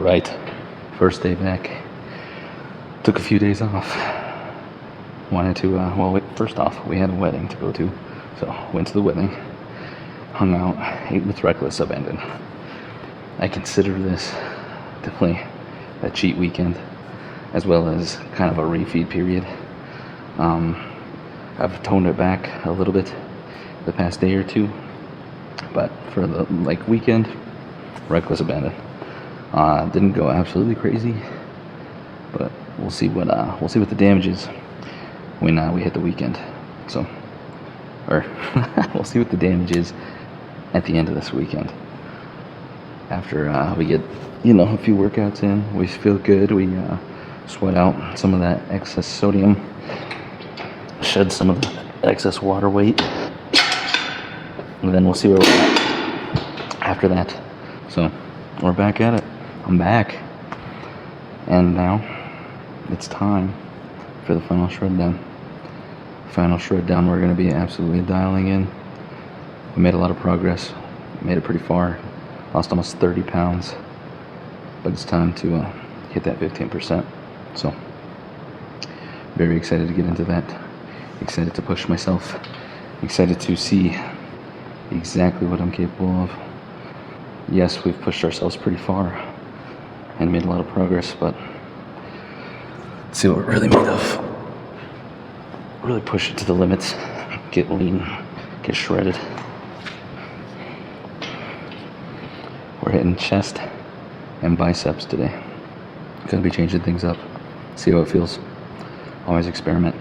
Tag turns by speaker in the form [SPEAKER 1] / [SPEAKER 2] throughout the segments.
[SPEAKER 1] Alright, first day back. Took a few days off. Wanted to, first off, we had a wedding to go to. So, went to the wedding, hung out, ate with reckless abandon. I consider this definitely a cheat weekend, as well as kind of a refeed period. I've toned it back a little bit the past day or two, but for the weekend, reckless abandon. Didn't go absolutely crazy, but we'll see what the damage is when we hit the weekend. So, or we'll see what the damage is at the end of this weekend. After we get a few workouts in, we feel good. We sweat out some of that excess sodium, shed some of the excess water weight, and then we'll see where we're at after that. So we're back at it. I'm back, and now it's time for the final shred down. We're going to be absolutely dialing in. We made a lot of progress. Made it pretty far. Lost almost 30 pounds, but it's time to hit that 15%. So very excited to get into that. Excited to push myself. Excited to see exactly what I'm capable of. Yes, we've pushed ourselves pretty far and made a lot of progress, but let's see what we're really made of. Really push it to the limits. Get lean. Get shredded. We're hitting chest and biceps today. Gonna be changing things up. See how it feels. Always experiment.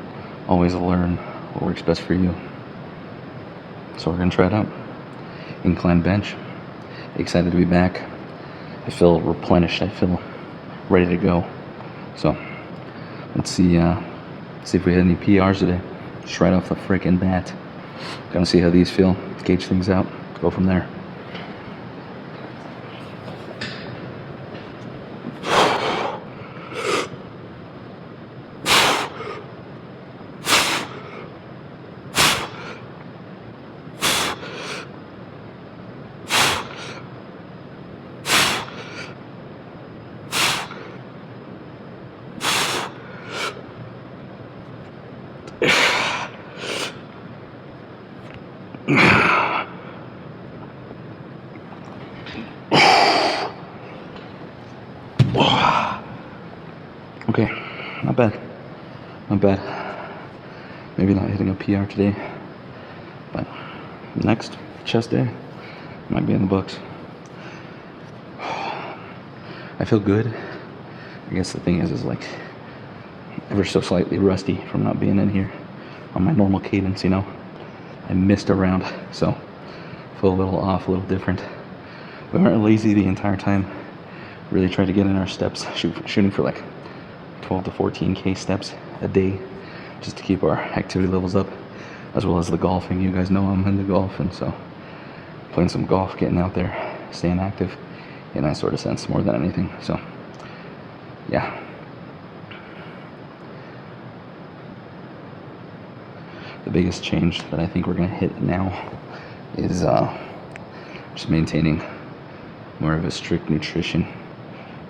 [SPEAKER 1] Always learn what works best for you. So we're gonna try it out. Incline bench. Excited to be back. I feel replenished. I feel ready to go. So let's see if we hit any PRs today. Just right off the freaking bat. Gonna see how these feel. Gauge things out. Go from there. Okay, not bad. Maybe not hitting a PR today, but next chest day might be in the books. I feel good. I guess the thing is ever so slightly rusty from not being in here on my normal cadence. I missed a round, so feel a little off, a little different. We weren't lazy the entire time. Really tried to get in our steps, shooting for 12 to 14K steps a day, just to keep our activity levels up, as well as the golfing. You guys know I'm into golf, and so playing some golf, getting out there, staying active in that sort of sense more than anything. So yeah. The biggest change that I think we're gonna hit now is just maintaining more of a strict nutrition.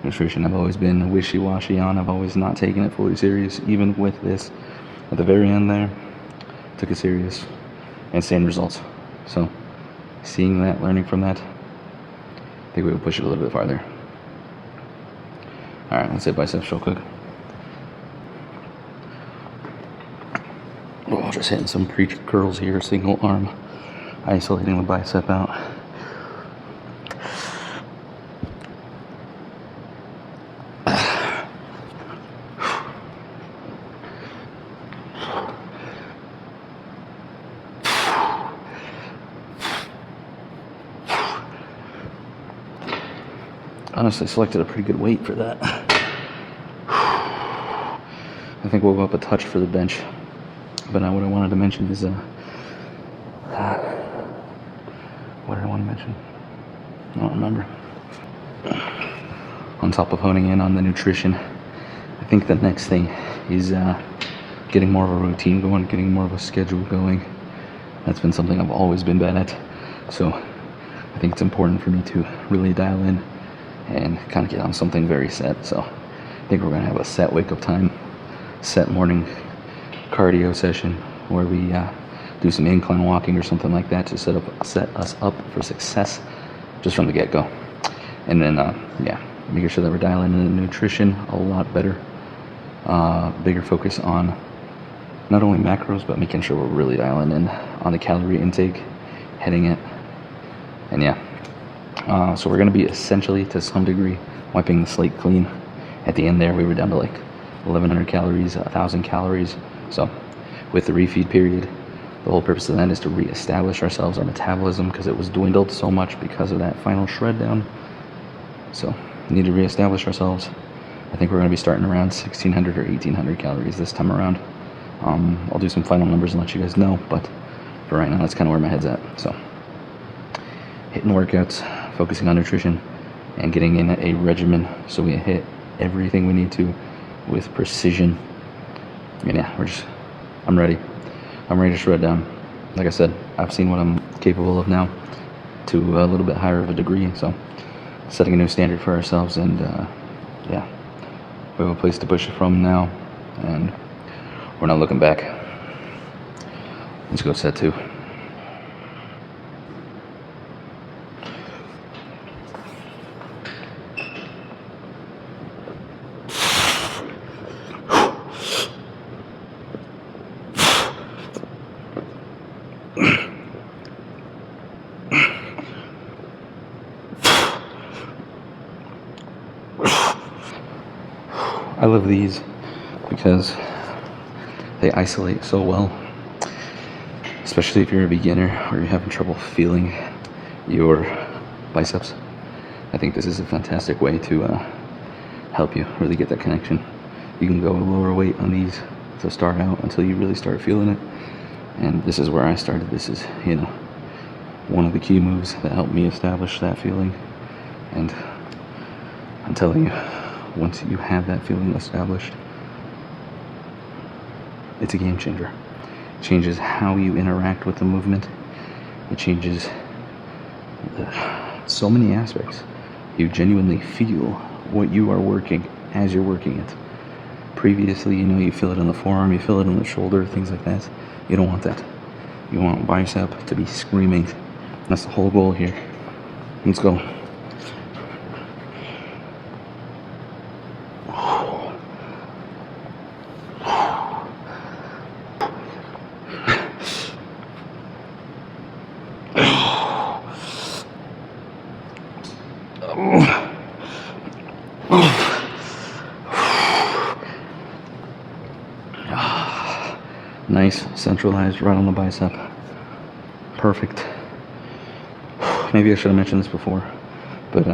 [SPEAKER 1] I've always been wishy-washy on. I've always not taken it fully serious. Even with this, at the very end there, took it serious and seeing results. So, seeing that, learning from that, I think we would push it a little bit farther. All right, let's hit biceps real quick. Oh, just hitting some pre-curls here, single arm, isolating the bicep out. Honestly, selected a pretty good weight for that. I think we'll go up a touch for the bench. But what I wanted to mention is, what did I want to mention? I don't remember. On top of honing in on the nutrition, I think the next thing is getting more of a routine going, getting more of a schedule going. That's been something I've always been bad at. So I think it's important for me to really dial in and kind of get on something very set. So I think we're going to have a set wake up time, set morning cardio session where we do some incline walking or something like that to set us up for success just from the get-go. And then making sure that we're dialing in the nutrition a lot better, bigger focus on not only macros but making sure we're really dialing in on the calorie intake, heading it. And so we're going to be essentially to some degree wiping the slate clean. At the end there we were down to like 1100 calories, 1000 calories. So with the refeed period, the whole purpose of that is to reestablish ourselves, our metabolism, because it was dwindled so much because of that final shred down. So we need to reestablish ourselves. I think we're going to be starting around 1600 or 1800 calories this time around. I'll do some final numbers and let you guys know, but for right now that's kind of where my head's at. So hitting workouts, focusing on nutrition, and getting in a regimen so we hit everything we need to with precision. And I'm ready. I'm ready to shred down. Like I said, I've seen what I'm capable of now to a little bit higher of a degree. So setting a new standard for ourselves, and we have a place to push it from now, and we're not looking back. Let's go set 2. I love these because they isolate so well, especially if you're a beginner or you're having trouble feeling your biceps. I think this is a fantastic way to help you really get that connection. You can go lower weight on these to start out until you really start feeling it, and this is where I started. This is one of the key moves that helped me establish that feeling, and I'm telling you, once you have that feeling established, it's a game changer. It changes how you interact with the movement. It changes so many aspects. You genuinely feel what you are working as you're working it. Previously, you feel it in the forearm, you feel it in the shoulder, things like that. You don't want that. You want bicep to be screaming. That's the whole goal here. Let's go. Nice, centralized right on the bicep. Perfect. Maybe I should have mentioned this before, but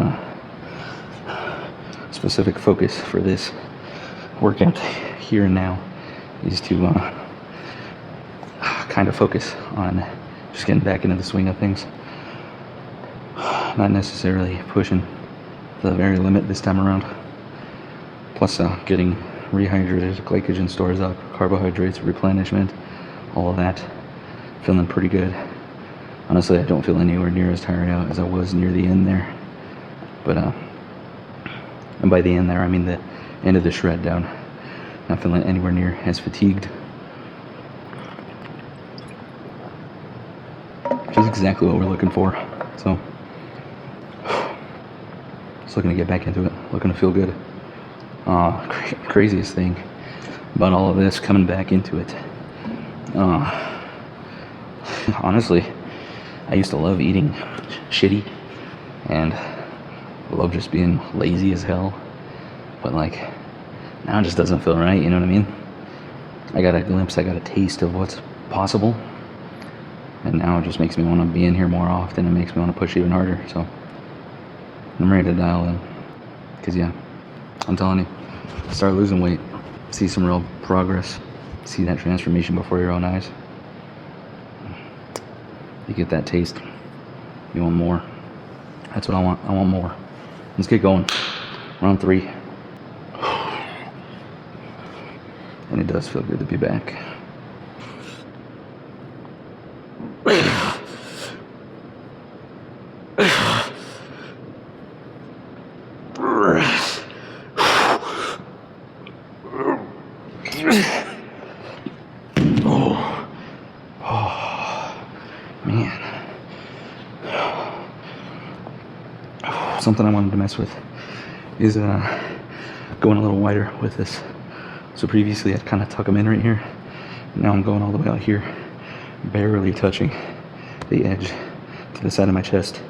[SPEAKER 1] specific focus for this workout here and now is to kind of focus on just getting back into the swing of things. Not necessarily pushing the very limit this time around. Plus getting rehydrated, glycogen stores up, carbohydrates, replenishment, all of that. Feeling pretty good. Honestly, I don't feel anywhere near as tired out as I was near the end there. But, and by the end there, I mean the end of the shred down. Not feeling anywhere near as fatigued. Which is exactly what we're looking for. So, just looking to get back into it, looking to feel good. Craziest thing about all of this, coming back into it. Honestly, I used to love eating shitty and love just being lazy as hell, but now it just doesn't feel right, you know what I mean? I got a glimpse, I got a taste of what's possible, and now it just makes me want to be in here more often. It makes me want to push even harder. So I'm ready to dial in, because I'm telling you, start losing weight, see some real progress, see that transformation before your own eyes. You get that taste, you want more. That's what I want more. Let's get going. Round 3. And it does feel good to be back. Oh, oh, man. Something I wanted to mess with is going a little wider with this. So previously I'd kind of tuck them in right here. Now I'm going all the way out here, barely touching the edge to the side of my chest.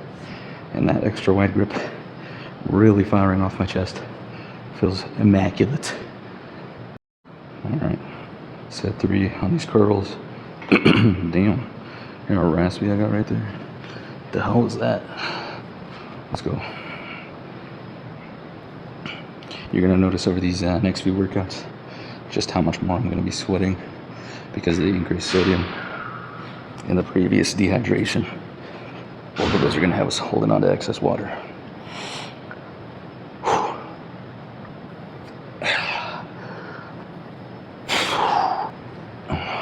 [SPEAKER 1] And that extra wide grip really firing off my chest. Feels immaculate. Alright, set 3 on these curls. Damn, you know how raspy I got right there? The hell was that? Let's go. You're gonna notice over these next few workouts just how much more I'm gonna be sweating because of the increased sodium and the previous dehydration. Both of those are gonna have us holding on to excess water.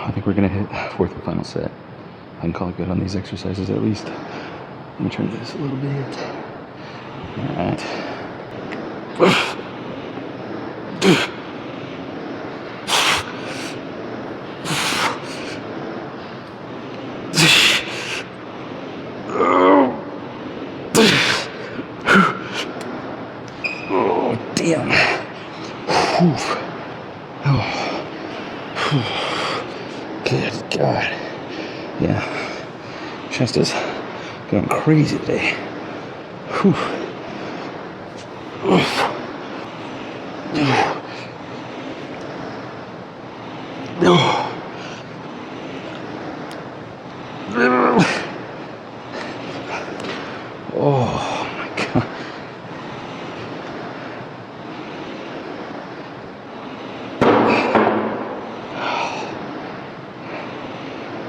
[SPEAKER 1] I think we're gonna hit 4th and final set. I can call it good on these exercises at least. Let me turn this a little bit. Alright. Oh, damn. Good God. Yeah. Chest is going crazy today. Whew. Oh my God.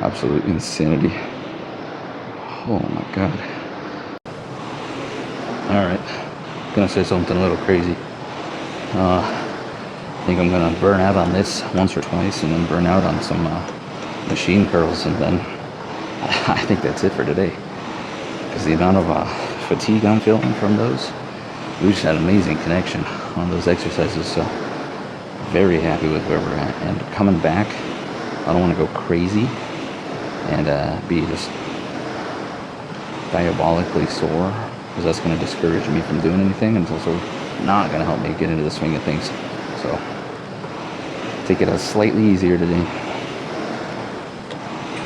[SPEAKER 1] Absolute insanity. Oh my God. Alright. Gonna say something a little crazy. I think I'm gonna burn out on this once or twice and then burn out on some machine curls, and then I think that's it for today. Because the amount of fatigue I'm feeling from those, we just had amazing connection on those exercises, so very happy with where we're at. And coming back, I don't want to go crazy and be just diabolically sore, because that's going to discourage me from doing anything, and it's also not going to help me get into the swing of things. So take it slightly easier today.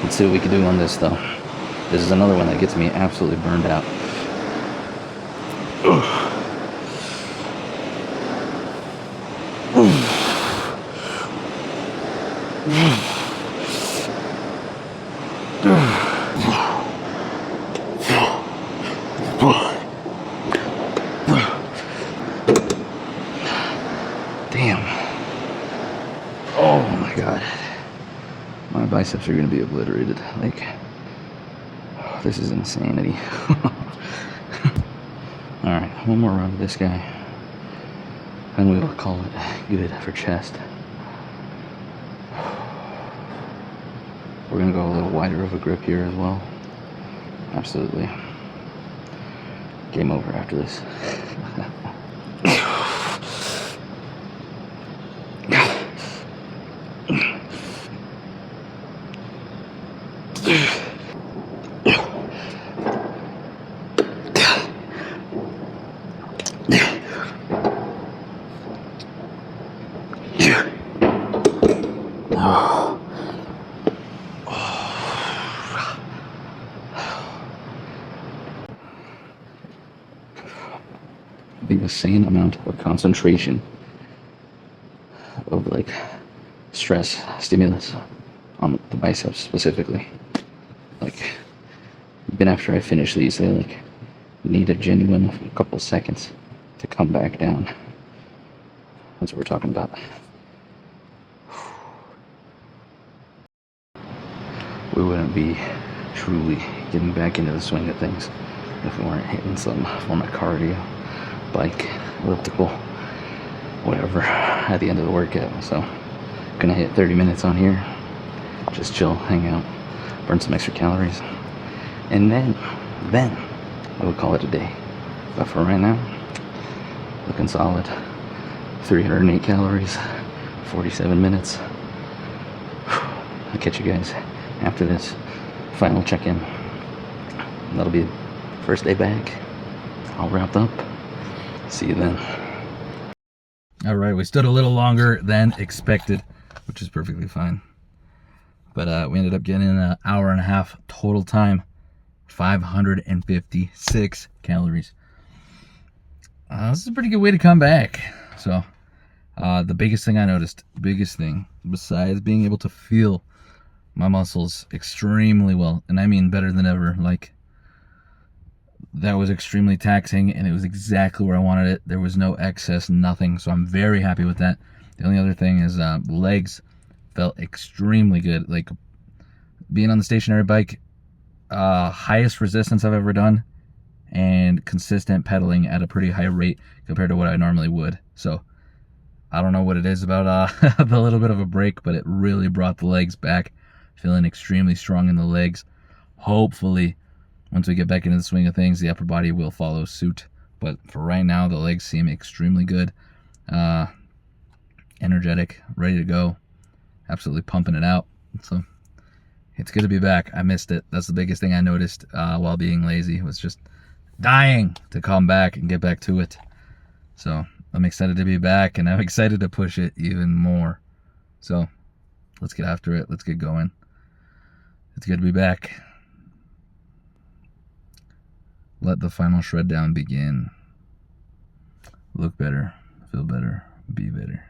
[SPEAKER 1] Let's see what we can do on this though. This is another one that gets me absolutely burned out. Damn. Oh my God. My biceps are going to be obliterated. Like, oh, this is insanity. Alright, one more round of this guy. And we will call it good for chest. We're going to go a little wider of a grip here as well. Absolutely. Game over after this. The insane amount of concentration of like stress stimulus on the biceps specifically. Like, even after I finish these, they like need a genuine couple seconds to come back down. That's what we're talking about. We wouldn't be truly getting back into the swing of things if we weren't hitting some form of cardio, bike, elliptical, whatever at the end of the workout. So gonna hit 30 minutes on here, just chill, hang out, burn some extra calories, and then I would call it a day. But for right now, looking solid. 308 calories, 47 minutes. I'll catch you guys after this final check-in. That'll be first day back, all wrapped up. See you then. All right, we stood a little longer than expected, which is perfectly fine. But we ended up getting an hour and a half total time, 556 calories. This is a pretty good way to come back. So the biggest thing I noticed, besides being able to feel my muscles extremely well, and I mean better than ever, like that was extremely taxing and it was exactly where I wanted it. There was no excess, nothing. So I'm very happy with that. The only other thing is legs felt extremely good. Like being on the stationary bike, highest resistance I've ever done, and consistent pedaling at a pretty high rate compared to what I normally would. So I don't know what it is about the little bit of a break, but it really brought the legs back. Feeling extremely strong in the legs. Hopefully, once we get back into the swing of things, the upper body will follow suit. But for right now, the legs seem extremely good. Energetic, ready to go. Absolutely pumping it out. So it's good to be back. I missed it. That's the biggest thing I noticed while being lazy, was just dying to come back and get back to it. So I'm excited to be back, and I'm excited to push it even more. So let's get after it. Let's get going. It's good to be back. Let the final shred down begin. Look better, feel better, be better.